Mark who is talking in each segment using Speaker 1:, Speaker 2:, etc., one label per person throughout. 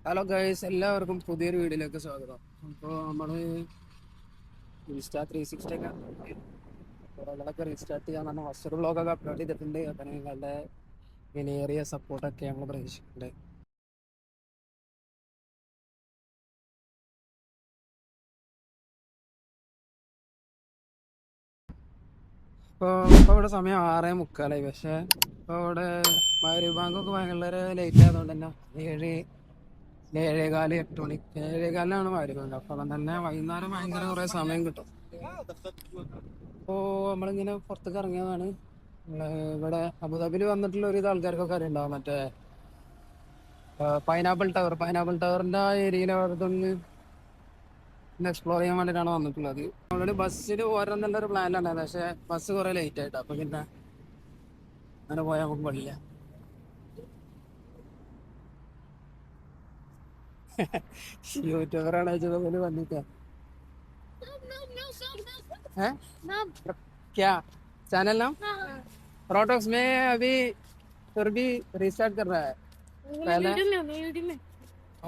Speaker 1: Hello guys, എല്ലാവർക്കും പുതിയൊരു വീഡിയോയിലേക്ക് സ്വാഗതം. അപ്പോൾ നമ്മൾ ഇൻസ്റ്റാ 360 ഒക്കെ ഫോളോകളൊക്കെ റീസ്റ്റാർട്ട് ചെയ്യാൻ പറഞ്ഞ ഫസ്റ്റ് വ്ളോഗൊക്കെ അപ്ലോഡ് ചെയ്തിട്ടുണ്ട്. അപ്പം നിങ്ങളുടെ വിലയേറിയ സപ്പോർട്ടൊക്കെ നമ്മൾ പ്രതീക്ഷിക്കുന്നുണ്ട്. ഇപ്പോൾ ഇവിടെ സമയം 6:45, പക്ഷേ ഇപ്പോൾ ഇവിടെ മഗ്‌രിബ് ബാങ്കൊക്കെ ഭയങ്കര ലേറ്റ് ആയതുകൊണ്ട് തന്നെ 7:15, 8 മണി, 7:15 മഗ്‌രിബ് ബാങ്ക്. അപ്പോൾ തന്നെ വൈകുന്നേരം ഭയങ്കര കുറേ സമയം കിട്ടും. അപ്പോൾ നമ്മളിങ്ങനെ പുറത്തേക്ക് ഇറങ്ങിയതാണ്. ഇവിടെ അബുദാബിയിൽ വന്നിട്ടുള്ള ഒരുവിധ ആൾക്കാർക്കൊക്കെ അറിയുണ്ടാവും, മറ്റേ പൈനാപ്പിൾ ടവറിൻ്റെ ആ ഏരിയയിൽ അവിടുന്ന് എക്സ്പ്ലോർ ചെയ്യാൻ വേണ്ടിയിട്ടാണ് വന്നിട്ടുള്ളത്. ഓൾറെഡി ബസ്സിൽ പോരാൻ നല്ലൊരു പ്ലാനിലുണ്ടായിരുന്നു, പക്ഷേ ബസ് കുറേ ലേറ്റ് ആയിട്ട്, അപ്പം പിന്നെ അങ്ങനെ പോയാൽ നമുക്ക് പറ്റില്ല. യൂട്യൂബറാണ് വെച്ചത് വന്നിട്ട് है क्या चैनल नाम प्रोटॉक्स में अभी फिर भी रिस्टार्ट कर रहा है पहले
Speaker 2: वीडियो में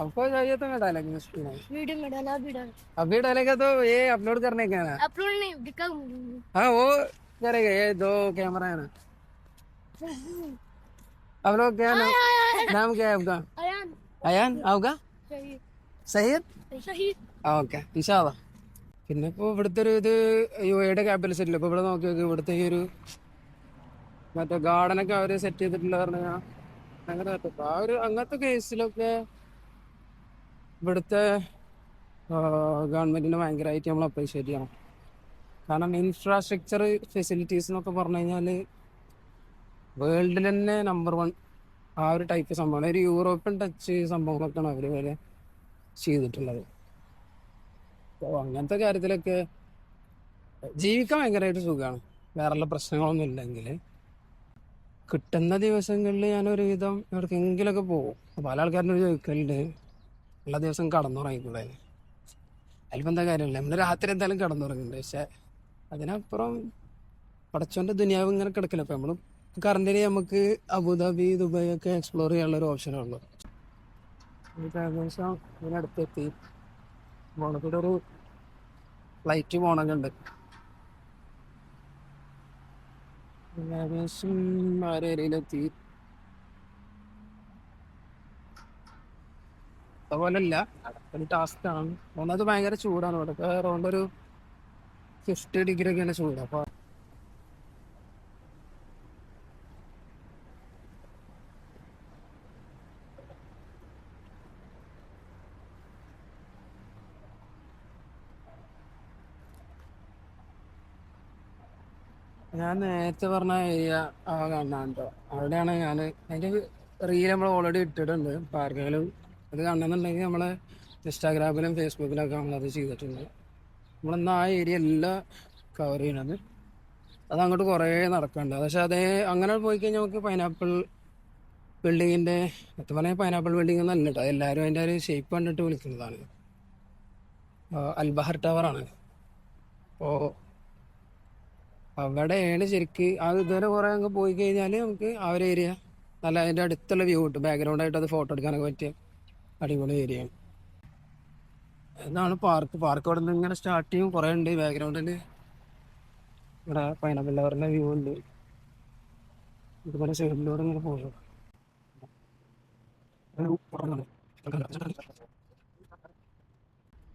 Speaker 1: आपको चाहिए तो मैं डालेंगे उसकी नहीं
Speaker 2: वीडियो में डाला अभी डाल
Speaker 1: अभी डालेगा तो ये अपलोड करने का है।
Speaker 2: अपलोड नहीं दिखा
Speaker 1: हाँ वो करेगा, ये दो कैमरा है ना। अब लोग क्या नाम नाम क्या है आपका?
Speaker 2: अयान
Speaker 1: अयान आपका?
Speaker 2: सही
Speaker 1: സയ്യിദ്?
Speaker 2: सही
Speaker 1: ഓക്കെ, ഇൻഷാല്ലാ. പിന്നെ ഇപ്പോൾ ഇവിടുത്തെ ഒരു ഇത് യുഎയുടെ ക്യാപിറ്റൽ സിറ്റിയിൽ ഇപ്പോൾ ഇവിടെ നോക്കി നോക്കി ഇവിടുത്തെ ഈ ഒരു മറ്റേ ഗാർഡനൊക്കെ അവർ സെറ്റ് ചെയ്തിട്ടുള്ള പറഞ്ഞാൽ അങ്ങനെ ആ ഒരു അങ്ങനത്തെ കേസിലൊക്കെ ഇവിടുത്തെ ഗവൺമെന്റിനെ ഭയങ്കരമായിട്ട് നമ്മൾ അപ്രീഷിയേറ്റ് ചെയ്യണം. കാരണം ഇൻഫ്രാസ്ട്രക്ചർ ഫെസിലിറ്റീസ് എന്നൊക്കെ പറഞ്ഞു കഴിഞ്ഞാൽ വേൾഡിൽ തന്നെ നമ്പർ 1 ആ ഒരു ടൈപ്പ് സംഭവമാണ്. ഒരു യൂറോപ്യൻ ടച്ച് സംഭവങ്ങളൊക്കെയാണ് അവർ വരെ ചെയ്തിട്ടുള്ളത്. അപ്പോൾ അങ്ങനത്തെ കാര്യത്തിലൊക്കെ ജീവിക്കാൻ ഭയങ്കരമായിട്ട് സുഖമാണ്, വേറെയുള്ള പ്രശ്നങ്ങളൊന്നും ഇല്ലെങ്കിൽ. കിട്ടുന്ന ദിവസങ്ങളിൽ ഞാനൊരുവിധം എവിടേക്കെങ്കിലുമൊക്കെ പോകും. പല ആൾക്കാരുടെ ചോദിക്കലുണ്ട്, എല്ലാ ദിവസം കടന്നുറങ്ങിക്കൂടെ? അതിലിപ്പോൾ എന്താ കാര്യമില്ല, നമ്മൾ രാത്രി എന്തായാലും കടന്നുറങ്ങുന്നുണ്ട്. പക്ഷെ അതിനപ്പുറം പടച്ചോൻ്റെ ദുനിയാവ് ഇങ്ങനെ കിടക്കില്ല. അപ്പോൾ നമ്മൾ കറണ്ടിന് നമുക്ക് അബുദാബി, ദുബായ് ഒക്കെ എക്സ്പ്ലോർ ചെയ്യാനുള്ളൊരു ഓപ്ഷനുള്ളൂ. ഇപ്പോൾ ഏകദേശം ഇതിനടുത്തെത്തി. പോണത്തിൻ്റെ ഒരു ഫ്ലൈറ്റ് പോകണമൊക്കെ ഉണ്ട്. ഏകദേശം ആ ഒരു ഏരിയയിലെത്തി. അതുപോലല്ല, ഒരു ടാസ്ക്കാണ്. ഒന്നത് ഭയങ്കര ചൂടാണ് ഇവിടെ. ഇപ്പോൾ അറൗണ്ട് ഒരു 50 ഡിഗ്രി ഒക്കെയാണ് ചൂട്. അപ്പോൾ ഞാൻ നേരത്തെ പറഞ്ഞ ഏരിയ കാണാൻ കേട്ടോ, അവിടെയാണ് ഞാൻ അതിൻ്റെ റീൽ നമ്മൾ ഓൾറെഡി ഇട്ടിട്ടുണ്ട്. അപ്പോൾ ആർക്കെങ്കിലും അത് കാണണമെന്നുണ്ടെങ്കിൽ നമ്മളെ ഇൻസ്റ്റാഗ്രാമിലും ഫേസ്ബുക്കിലൊക്കെ നമ്മളത് ചെയ്തിട്ടുണ്ട്. നമ്മളെന്നാൽ ആ ഏരിയ എല്ലാം കവർ ചെയ്യണത്. അത് അങ്ങോട്ട് കുറേ നടക്കുന്നുണ്ട്. പക്ഷെ അതേ അങ്ങനെ പോയി കഴിഞ്ഞാൽ നമുക്ക് പൈനാപ്പിൾ ബിൽഡിങ്ങിൻ്റെ സത്യം പറഞ്ഞാൽ പൈനാപ്പിൾ ബിൽഡിംഗ് എന്നല്ല കേട്ടോ, എല്ലാവരും അതിൻ്റെ ഒരു ഷേപ്പ് കണ്ടിട്ട് വിളിക്കുന്നതാണ്. അൽബഹർ ടവറാണ്. അപ്പോൾ അവിടെയാണ് ശരിക്ക് അത് ഇതുവരെ കുറേ അങ്ങ് പോയി കഴിഞ്ഞാൽ നമുക്ക് ആ ഒരു ഏരിയ നല്ല അതിൻ്റെ അടുത്തുള്ള വ്യൂ കിട്ടും. ബാക്ക്ഗ്രൗണ്ടായിട്ട് അത് ഫോട്ടോ എടുക്കാനൊക്കെ പറ്റിയ അടിപൊളി ഏരിയയാണ്. എന്നാണ് പാർക്ക് അവിടെ നിന്ന് ഇങ്ങനെ സ്റ്റാർട്ട് ചെയ്യും. കുറേ ഉണ്ട് ബാക്ക്ഗ്രൗണ്ടിൽ. ഇവിടെ പൈനാപ്പിൾ ടവറിൻ്റെ വ്യൂ ഉണ്ട്. ഇതുപോലെ സൈഡിലൂടെ ഇങ്ങനെ പോകും.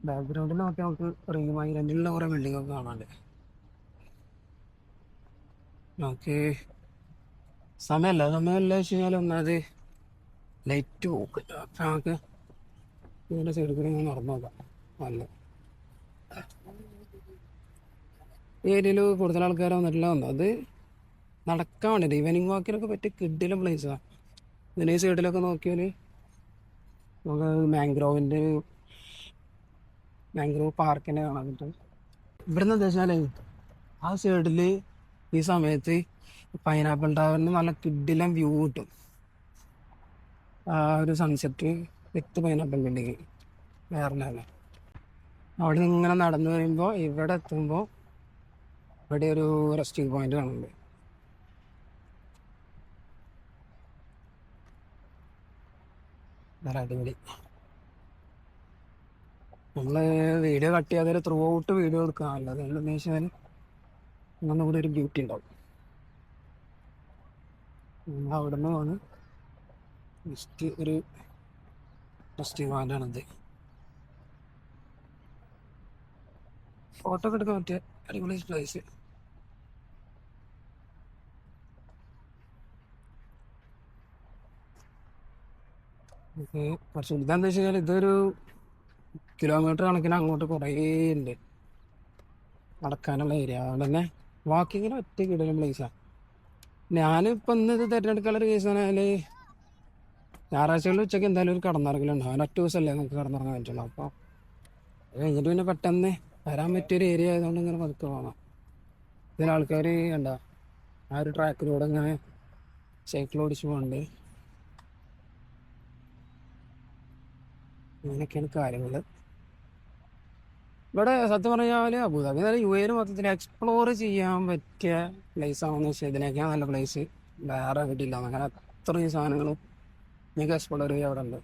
Speaker 1: ബാക്ക്ഗ്രൗണ്ടിൽ നോക്കിയാൽ നമുക്ക് റിംഗ് ഐലൻഡിലുള്ള കുറേ ബിൽഡിംഗ് ഒക്കെ കാണാണ്ട്. നമുക്ക് സമയമല്ല വെച്ച് കഴിഞ്ഞാൽ ഒന്നത് ലൈറ്റ് പോക്കില്ല. അപ്പം നമുക്ക് ഇതിൻ്റെ സൈഡിൽ കൂടി ഇങ്ങനെ നടന്നു നോക്കാം. നല്ല ഈ ഏരിയയിൽ കൂടുതൽ ആൾക്കാർ വന്നിട്ടില്ല. അത് നടക്കാൻ വേണ്ടിയിട്ട് ഈവനിങ് വാക്കിനൊക്കെ പറ്റിയ കിഡിലും പ്ലേസാണ്. ഇതിന് ഈ സൈഡിലൊക്കെ നോക്കിയാൽ നമുക്ക് മാംഗ്രോവ് പാർക്കിനെ കാണാൻ പറ്റും. ഇവിടുന്ന് എന്താ വെച്ചാൽ ആ സൈഡിൽ ഈ സമയത്ത് പൈനാപ്പിൾ ടവറിന് നല്ല കിഡിലും വ്യൂ കിട്ടും. ആ ഒരു സൺസെറ്റ് വിത്ത് പൈനാപ്പിൾ ബിൽഡിങ് വേറെ ലെവലാണ്. അവിടെ നിന്ന് ഇങ്ങനെ നടന്നു വരുമ്പോൾ ഇവിടെ എത്തുമ്പോൾ ഇവിടെ ഒരു റെസ്റ്റിംഗ് പോയിന്റ് കാണുന്നുണ്ട്. നല്ല അടിപൊളി. നമ്മള് വീഡിയോ കട്ട് ചെയ്യാതെ ത്രൂ ഔട്ട് വീഡിയോ എടുക്കുക, അല്ലാതെ എന്താണെന്ന് വെച്ചാൽ അങ്ങനെ കൂടെ ഒരു ബ്യൂട്ടി ഉണ്ടാവും. അവിടെ നിന്ന് ആണ് ജസ്റ്റ് ഒരു റെസ്റ്റോറൻ്റാണിത്. ഫോട്ടോ ഒക്കെ എടുക്കാൻ പറ്റിയ അടിപൊളി പ്ലേസ്. കുറച്ച് ഇതാന്ന് വെച്ച് കഴിഞ്ഞാൽ ഇതൊരു കിലോമീറ്റർ കണക്കിന് അങ്ങോട്ട് കുറേ ഉണ്ട് നടക്കാനുള്ള ഏരിയ. അതുകൊണ്ട് തന്നെ വാക്കിങ്ങിന് ഒറ്റ കിടലും പ്ലേസാണ്. ഞാനിപ്പോൾ ഇന്ന് ഇത് തിരഞ്ഞെടുക്കാനുള്ള ഒരു കേസ് പറഞ്ഞാൽ ഞായറാഴ്ചകളിൽ ഉച്ചയ്ക്ക് എന്തായാലും ഒരു കടന്നിറങ്ങലുണ്ട്. അവൻ ഒറ്റ ദിവസമല്ലേ നമുക്ക് കടന്നിറങ്ങാൻ പറ്റുള്ളൂ. അപ്പോൾ അത് കഴിഞ്ഞിട്ട് പിന്നെ പെട്ടെന്ന് വരാൻ പറ്റിയൊരു ഏരിയ ആയതുകൊണ്ട് ഇങ്ങനെ പതുക്കെ പോകണം. ഇതിന് ആൾക്കാർ എന്താ ആ ഒരു ട്രാക്കിലൂടെ ഇങ്ങനെ സൈക്കിൾ ഓടിച്ച് പോകുന്നുണ്ട്. അങ്ങനെയൊക്കെയാണ് കാര്യങ്ങൾ. ഇവിടെ സത്യം പറഞ്ഞാൽ അബുദാബി നല്ല UAE മൊത്തത്തിൽ എക്സ്പ്ലോർ ചെയ്യാൻ പറ്റിയ പ്ലേസ് ആണെന്ന് വെച്ചാൽ ഇതിനേക്കാൾ നല്ല പ്ലേസ് വേറെ കിട്ടില്ല. അങ്ങനെ അത്രയും സാധനങ്ങൾ നിങ്ങൾക്ക് എക്സ്പ്ലോർ ചെയ്യാൻ അവിടെ ഉണ്ട്.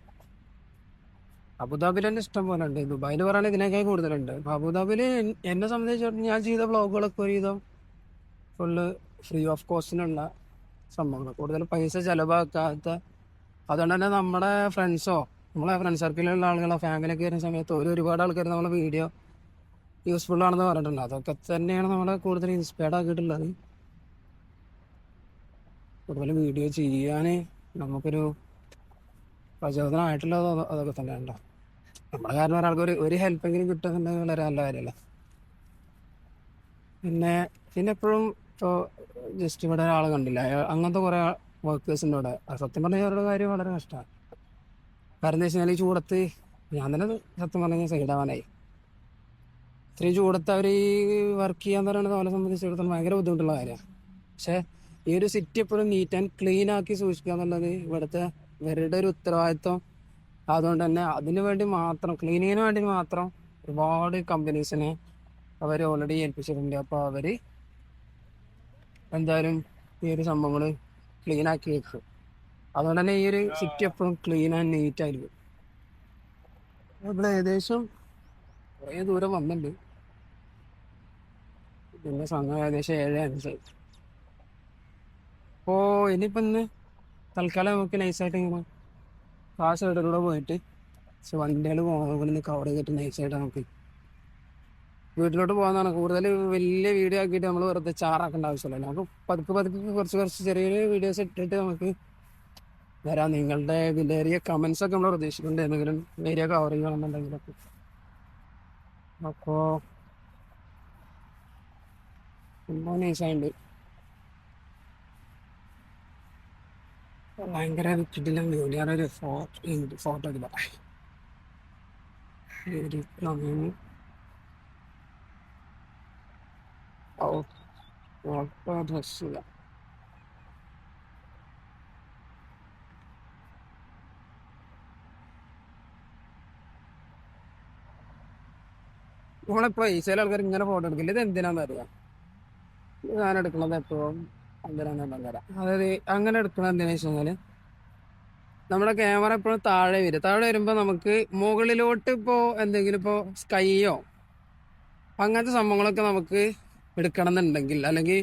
Speaker 1: അബുദാബിയിൽ തന്നെ ഇഷ്ടം പോലെ ഉണ്ട്. ദുബായിൽ പറയുകയാണെങ്കിൽ ഇതിനേക്കാൾ കൂടുതലുണ്ട്. അപ്പോൾ അബുദാബിയിൽ എന്നെ സംബന്ധിച്ചിടത്തോളം ഞാൻ ചെയ്ത വ്ളോഗുകളൊക്കെ ഒരു വിധം ഫുള്ള് ഫ്രീ ഓഫ് കോസ്റ്റിനുള്ള സംഭവങ്ങൾ, കൂടുതൽ പൈസ ചിലവാക്കാത്ത. അതുകൊണ്ട് തന്നെ നമ്മുടെ ഫ്രണ്ട്സോ നമ്മളെ ഫ്രണ്ട് സർക്കിളിലുള്ള ആളുകളോ ഫാമിലിയൊക്കെ വരുന്ന സമയത്ത് ഒരുപാട് ആൾക്കാർ നമ്മളെ വീഡിയോ യൂസ്ഫുൾ ആണെന്ന് പറഞ്ഞിട്ടുണ്ട്. അതൊക്കെ തന്നെയാണ് നമ്മളെ കൂടുതൽ ഇൻസ്പയർഡ് ആക്കിയിട്ടുള്ളത്. കൂടുതൽ വീഡിയോ ചെയ്യാൻ നമുക്കൊരു പ്രചോദനമായിട്ടുള്ളത് അതൊക്കെ തന്നെ ഉണ്ടോ. നമ്മുടെ കാരണം ഒരാൾക്ക് ഒരു ഹെൽപ്പെങ്കിലും കിട്ടുന്നുണ്ടെങ്കിൽ വളരെ നല്ല കാര്യമല്ല. പിന്നെ എപ്പോഴും ഇപ്പോൾ ജസ്റ്റ് ഇവിടെ ഒരാൾ കണ്ടില്ല, അങ്ങനത്തെ കുറേ വർക്കേഴ്സിൻ്റെ ഇവിടെ സത്യം പറഞ്ഞാൽ അവരുടെ കാര്യം വളരെ കഷ്ടമാണ്. കാരണം എന്താ വെച്ച് കഴിഞ്ഞാൽ ഈ ചൂടത്ത് ഞാൻ തന്നെ സത്യം പറഞ്ഞാൽ സൈഡാവാനായി. ഇത്രയും ചൂടത്ത് അവർ ഈ വർക്ക് ചെയ്യാൻ പറയുന്നത് അവരെ സംബന്ധിച്ചിടത്തോളം ഭയങ്കര ബുദ്ധിമുട്ടുള്ള കാര്യമാണ്. പക്ഷേ ഈ ഒരു സിറ്റി എപ്പോഴും നീറ്റ് ആൻഡ് ക്ലീൻ ആക്കി സൂക്ഷിക്കുക എന്നുള്ളത് ഇവിടുത്തെ ഇവരുടെ ഒരു ഉത്തരവാദിത്വം. അതുകൊണ്ട് തന്നെ അതിനു വേണ്ടി മാത്രം ക്ലീനിങ്ങിന് വേണ്ടി മാത്രം ഒരുപാട് കമ്പനീസിനെ അവർ ഓൾറെഡി ഏൽപ്പിച്ചിട്ടുണ്ട്. അപ്പോൾ അവർ എന്തായാലും ഈ ഒരു സംഭവങ്ങൾ ക്ലീൻ ആക്കി വെക്കും. അതുകൊണ്ട് തന്നെ ഈ ഒരു സിറ്റി എപ്പോഴും ക്ലീൻ ആൻഡ് നീറ്റ് ആയിരിക്കും. ഇവിടെ ഏകദേശം കുറേ ദൂരം വന്നിട്ടുണ്ട്. പിന്നെ സമയം ഏകദേശം 7:05. അപ്പോൾ ഇനിയിപ്പോൾ ഇന്ന് തൽക്കാലം നമുക്ക് നൈസായിട്ട് ഇങ്ങനെ ആ സൈഡിലൂടെ പോയിട്ട് വണ്ടികൾ പോകുന്ന കവർ ചെയ്തിട്ട് നൈസായിട്ട് നമുക്ക് വീട്ടിലോട്ട് പോകാന്നാണ്. കൂടുതൽ വലിയ വീഡിയോ ആക്കിയിട്ട് നമ്മൾ വെറുതെ ചാറാക്കേണ്ട ആവശ്യമില്ല. നമുക്ക് പതുക്കെ കുറച്ച് ചെറിയ വീഡിയോസ് ഇട്ടിട്ട് നമുക്ക് വരാം. നിങ്ങളുടെ വിലയേറിയ കമൻസ് ഒക്കെ നമ്മൾ പ്രതീക്ഷിക്കുന്നുണ്ട്, എന്തെങ്കിലും ഏരിയ കവർ ചെയ്യണമെന്നുണ്ടെങ്കിലൊക്കെ. അപ്പോൾ സംഭവം നൈസായിട്ടുണ്ട്. ഭയങ്കര കിട്ടില്ല ജോലിയാണൊരു ഫോട്ടോ എടുക്കാം. ഫോട്ടോ ഡ്രസ് നമ്മളിപ്പോൾ ചില ആൾക്കാർ ഇങ്ങനെ ഫോട്ടോ എടുക്കില്ല. ഇത് എന്തിനാന്ന് അറിയാം. ഞാൻ എടുക്കണത് എപ്പോഴും എന്തിനാന്ന് തരാം. അതായത് അങ്ങനെ എടുക്കണത് എന്തിനാന്ന് വെച്ച് കഴിഞ്ഞാൽ നമ്മുടെ ക്യാമറ എപ്പോഴും താഴെ വരുമ്പോൾ നമുക്ക് മുകളിലോട്ട് ഇപ്പോൾ എന്തെങ്കിലും ഇപ്പോൾ സ്കൈയോ അങ്ങനത്തെ സംഭവങ്ങളൊക്കെ നമുക്ക് എടുക്കണം എന്നുണ്ടെങ്കിൽ, അല്ലെങ്കിൽ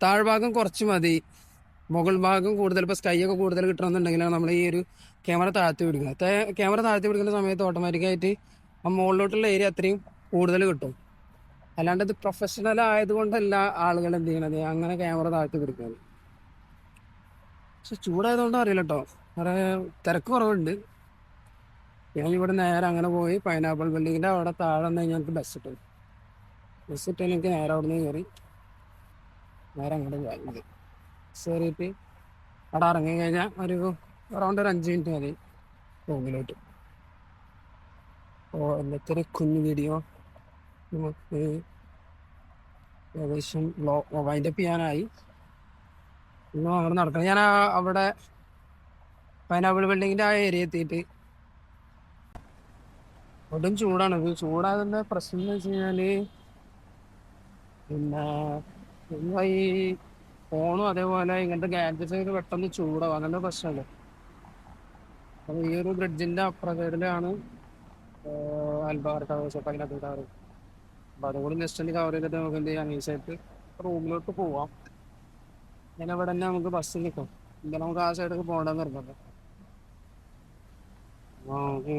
Speaker 1: താഴ്ഭാഗം കുറച്ച് മതി, മുകൾ ഭാഗം കൂടുതൽ ഇപ്പോൾ സ്കൈ ഒക്കെ കൂടുതൽ കിട്ടണമെന്നുണ്ടെങ്കിലാണ് നമ്മൾ ഈ ഒരു ക്യാമറ താഴ്ത്തി പിടിക്കുന്നത്. ക്യാമറ താഴ്ത്തി പിടിക്കുന്ന സമയത്ത് ഓട്ടോമാറ്റിക്കായിട്ട് ആ മുകളിലോട്ടുള്ള ഏരിയ അത്രയും കൂടുതൽ കിട്ടും. അല്ലാണ്ട് ഇത് പ്രൊഫഷണൽ ആയതുകൊണ്ടല്ല ആളുകൾ എന്ത് ചെയ്യണത് അങ്ങനെ ക്യാമറ താഴ്ത്തി പിടിക്കുന്നത്. പക്ഷെ ചൂടായതുകൊണ്ട് അറിയില്ല കേട്ടോ, വേറെ തിരക്ക് കുറവുണ്ട്. ഞാൻ ഇവിടെ നേരെ അങ്ങനെ പോയി പൈനാപ്പിൾ ബിൽഡിങ്ങിൻ്റെ അവിടെ താഴെ വന്നു കഴിഞ്ഞാൽ എനിക്ക് ബസ് ഇട്ടാൽ എനിക്ക് നേരെ അവിടെ നിന്ന് കയറി നേരെ അങ്ങോട്ട് പോയത്. കയറിയിട്ട് അവിടെ ഇറങ്ങി കഴിഞ്ഞാൽ ഒരു അറൗണ്ട് ഒരു 5 മിനിറ്റ് മതി റൂമിലോട്ട്. അപ്പോൾ ഇന്നത്തെ ഒരു കുഞ്ഞു വീഡിയോ നമുക്ക് ഏകദേശം വൈൻഡപ്പ് ചെയ്യാനായി. ഇന്നും അങ്ങനെ നടക്കണം. ഞാൻ അവിടെ പൈനാപ്പിൾ ബിൽഡിങ്ങിൻ്റെ ആ ഏരിയ എത്തിയിട്ട് ഒട്ടും ചൂടാണ്. ഇത് ചൂടാകുന്ന പ്രശ്നം എന്ന് വെച്ച് കഴിഞ്ഞാൽ പിന്നെ ഈ ഫോണും അതേപോലെ ഇങ്ങനത്തെ ഗാഡ്ജറ്റ്സ് പെട്ടെന്ന് ചൂടാവും, അങ്ങനത്തെ പ്രശ്നമല്ലേ. അപ്പോൾ ഈ ഒരു ബ്രിഡ്ജിൻ്റെ അപ്പുറ സൈഡിലാണ് അൽബാർ ടവേഴ്സ് പൈനാപ്പിൾ ടവർ. അപ്പം അതും കൂടി ജസ്റ്റ് ഒന്ന് കവർ ചെയ്തിട്ട് നമുക്ക് എന്ത് ചെയ്യാം, നൈസായിട്ട് റൂമിലോട്ട് പോവാം. പിന്നെ ഇവിടെ തന്നെ നമുക്ക് ബസ് നിൽക്കും. പിന്നെ നമുക്ക് ആ സൈഡൊക്കെ പോകേണ്ടെന്ന് നിർബന്ധം. നമുക്ക്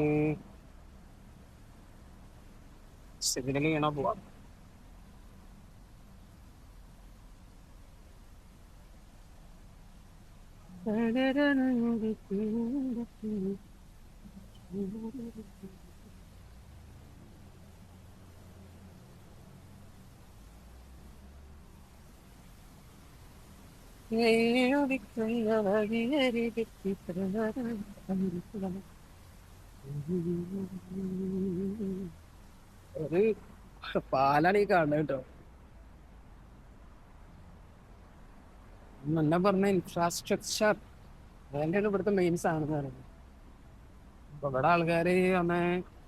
Speaker 1: സിഗ്നൽ ചെയ്യണ പോവാം. ഒരു പാലാണ് ഈ കാണുന്നത് കേട്ടോ. മുന്നേ പറഞ്ഞ ഇൻഫ്രാസ്ട്രക്ചർ അതന്നെയാണ് ഇവിടുത്തെ മെയിൻ സാധനം എന്ന് പറയുന്നത്. ഇപ്പൊ ഇവിടെ ആൾക്കാര് വന്ന്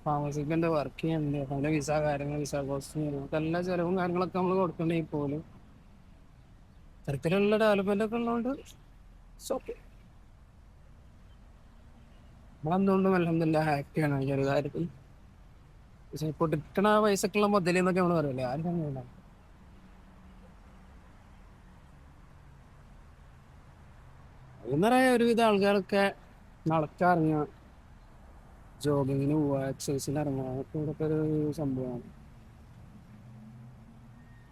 Speaker 1: ഫാർമസിക്ക് വർക്ക് ചെയ്യുന്നുണ്ട്, അതിന്റെ വിസ കാര്യങ്ങൾ, വിസ കോസ്റ്റ്, എല്ലാ ചെലവും കാര്യങ്ങളൊക്കെ നമ്മൾ കൊടുക്കണ്ടെങ്കിൽ പോലും ഇത്തരത്തിലുള്ള ഡെവലപ്മെന്റ് ഒക്കെ ഉള്ളതുകൊണ്ട് ഓക്കെ. നമ്മളെന്തുകൊണ്ടും അൽഹംദുലില്ലാ ഹാപ്പിയാണ് ഈ ഒരു കാര്യത്തിൽ. പക്ഷെ കൊടുക്കണ പൈസക്കുള്ള മുതൽ എന്നൊക്കെ നമ്മൾ പറയില്ലേ, ആരും അങ്ങനെയല്ല. വൈകുന്നേരം ഒരുവിധ ആൾക്കാരൊക്കെ നടക്കാറിഞ്ഞ ജോഗിങ്ങിന് പോവുക, എക്സസൈസിന് ഇറങ്ങുക, അതൊക്കെ ഇവിടുത്തെ ഒരു സംഭവമാണ്.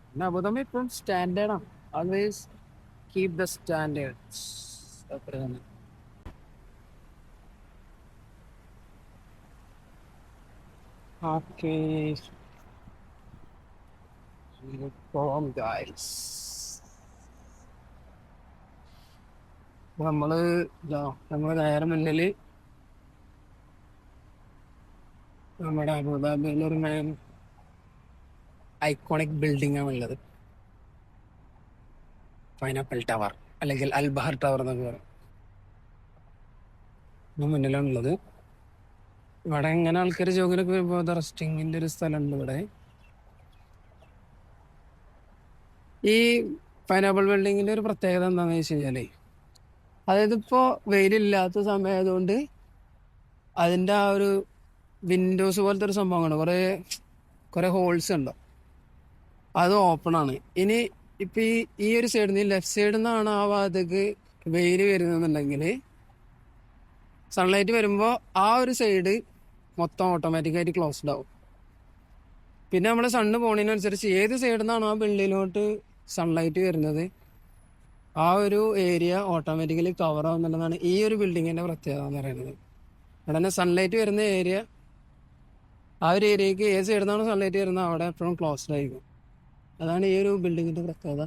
Speaker 1: പിന്നെ അബുദാബി ഇപ്പം സ്റ്റാൻഡേർഡാണ്. Always keep the standards. അത്ര തന്നെ. ഓക്കെ, പോവാം ഗൈസ്. നമ്മള് നമ്മള് നേരെ മുന്നില് നമ്മുടെ അബുദാബിയിലെ ഒരു മെയിൻ ഐക്കോണിക് ബിൽഡിംഗ് ആണ് ഉള്ളത്, പൈനാപ്പിൾ ടവർ അല്ലെങ്കിൽ അൽബഹർ ടവർ എന്നൊക്കെ പറയും. മുന്നിലാണുള്ളത്. ഇവിടെ ഇങ്ങനെ ആൾക്കാർ ജോഗിനൊക്കെ വരുമ്പോൾ റെസ്റ്റിങ്ങിന്റെ ഒരു സ്ഥലമുണ്ട് ഇവിടെ. ഈ പൈനാപ്പിൾ ബിൽഡിങ്ങിന്റെ ഒരു പ്രത്യേകത എന്താണെന്ന് വെച്ച് കഴിഞ്ഞാല്, അതായത് ഇപ്പോ വെയിലില്ലാത്ത സമയമായതുകൊണ്ട് അതിന്റെ ആ ഒരു വിൻഡോസ് പോലത്തെ ഒരു സംഭവമാണ്, കുറെ കുറെ ഹോൾസ് ഉണ്ടോ, അത് ഓപ്പൺ ആണ്. ഇനി ഇപ്പൊ ഈ ഒരു സൈഡിൽ നിന്ന് ലെഫ്റ്റ് സൈഡിൽ നിന്നാണ് ആ ഭാഗത്തേക്ക് വെയിൽ വരുന്നുണ്ടെങ്കിൽ സൺലൈറ്റ് വരുമ്പോൾ ആ ഒരു സൈഡ് മൊത്തം ഓട്ടോമാറ്റിക്കായിട്ട് ക്ലോസ്ഡ് ആവും. പിന്നെ നമ്മുടെ സണ്ണ് പോണതിനനുസരിച്ച് ഏത് സൈഡിൽ നിന്നാണ് ആ ബിൽഡിങ്ങിലോട്ട് സൺലൈറ്റ് വരുന്നത് ആ ഒരു ഏരിയ ഓട്ടോമാറ്റിക്കലി കവർ ആവും എന്നുള്ളതാണ് ഈ ഒരു ബിൽഡിങ്ങിന്റെ പ്രത്യേകത എന്ന് പറയുന്നത്. ഇവിടെ തന്നെ സൺലൈറ്റ് വരുന്ന ഏരിയ, ആ ഒരു ഏരിയക്ക് ഏത് സൈഡിൽ നിന്നാണ് സൺലൈറ്റ് വരുന്നത് അവിടെ എപ്പോഴും ക്ലോസ്ഡ് ആയിരിക്കും. അതാണ് ഈ ഒരു ബിൽഡിങ്ങിന്റെ പ്രത്യേകത.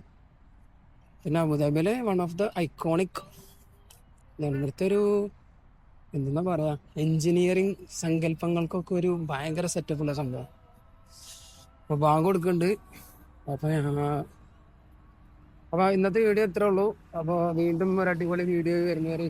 Speaker 1: പിന്നെ അബുദാബിയിലെ വൺ ഓഫ് ദ ഐക്കോണിക്, ഇവിടുത്തെ ഒരു എന്താ പറയാ, എഞ്ചിനീയറിങ് സങ്കല്പങ്ങൾക്കൊക്കെ ഒരു ഭയങ്കര സെറ്റപ്പുള്ള സംഭവം. അപ്പൊ ബാങ്ക് കൊടുക്കുന്നുണ്ട്. അപ്പൊ അപ്പൊ ഇന്നത്തെ വീഡിയോ ഇത്രേ ഉള്ളൂ. അപ്പൊ വീണ്ടും ഒരു അടിപൊളി വീഡിയോ വരുന്നവരെ